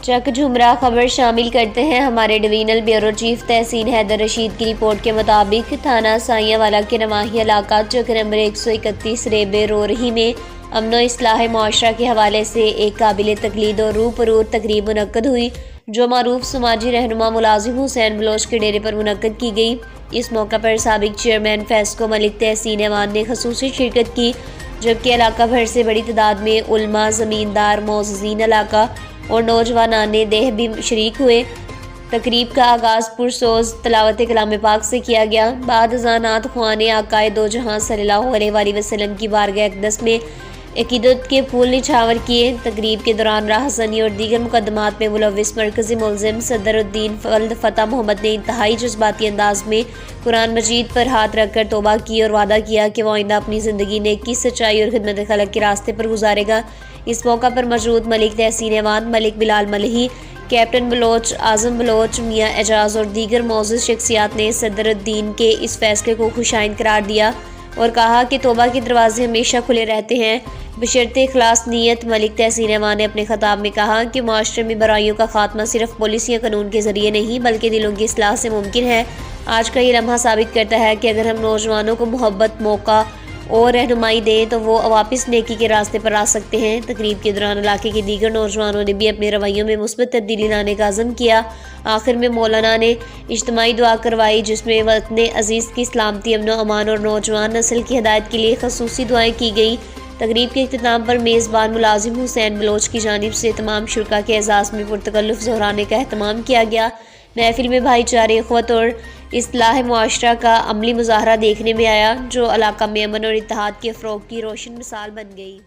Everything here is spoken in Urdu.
چک جھمرا خبر شامل کرتے ہیں۔ ہمارے ڈویژنل بیورو چیف تحسین حیدر رشید کی رپورٹ کے مطابق تھانہ سائیاں والا کے نواحی علاقہ چک نمبر 131 ریبے روہری میں امن و اصلاح معاشرہ کے حوالے سے ایک قابل تقلید اور روپرور تقریب منعقد ہوئی، جو معروف سماجی رہنما ملازم حسین بلوچ کے ڈیرے پر منعقد کی گئی۔ اس موقع پر سابق چیئرمین فیسکو ملک تحسین ایوان نے خصوصی شرکت کی، جبکہ علاقہ بھر سے بڑی تعداد میں علماء، زمیندار، معززین علاقہ اور نوجوانان دیہ بھی شریک ہوئے۔ تقریب کا آغاز پرسوز تلاوت کلام پاک سے کیا گیا۔ بعد ازاں نعت خواں نے آقائے دو جہاں صلی اللہ علیہ وآلہ وسلم کی بارگاہ اقدس میں عقیدت کے پھول نچھاور کیے۔ تقریب کے دوران راہزنی اور دیگر مقدمات میں ملوث مرکزی ملزم صدر الدین ولد فتح محمد نے انتہائی جذباتی انداز میں قرآن مجید پر ہاتھ رکھ کر توبہ کی اور وعدہ کیا کہ وہ آئندہ اپنی زندگی نیکی، سچائی اور خدمت خلق کے راستے پر گزارے گا۔ اس موقع پر موجود ملک تحسین ایوان، ملک بلال ملہی، کیپٹن بلوچ، اعظم بلوچ، میاں اعجاز اور دیگر معزز شخصیات نے صدر الدین کے اس فیصلے کو خوشائند قرار دیا اور کہا کہ توبہ کے دروازے ہمیشہ کھلے رہتے ہیں بشرط اخلاص نیت۔ ملک تحسین ایوان نے اپنے خطاب میں کہا کہ معاشرے میں برائیوں کا خاتمہ صرف پولیس یا قانون کے ذریعے نہیں بلکہ دلوں کی اصلاح سے ممکن ہے۔ آج کا یہ لمحہ ثابت کرتا ہے کہ اگر ہم نوجوانوں کو محبت، موقع اور رہنمائی دیں تو وہ واپس نیکی کے راستے پر آ سکتے ہیں۔ تقریب کے دوران علاقے کے دیگر نوجوانوں نے بھی اپنے رویوں میں مثبت تبدیلی لانے کا عزم کیا۔ آخر میں مولانا نے اجتماعی دعا کروائی، جس میں وطن عزیز کی سلامتی، امن و امان اور نوجوان نسل کی ہدایت کے لیے خصوصی دعائیں کی گئیں۔ تقریب کے اختتام پر میزبان ملازم حسین بلوچ کی جانب سے تمام شرکاء کے اعزاز میں پرتکلف ظہرانے کا اہتمام کیا گیا۔ محفل میں بھائی چارے، اخوت اور اصلاح معاشرہ کا عملی مظاہرہ دیکھنے میں آیا، جو علاقہ میں امن اور اتحاد کے فروغ کی روشن مثال بن گئی۔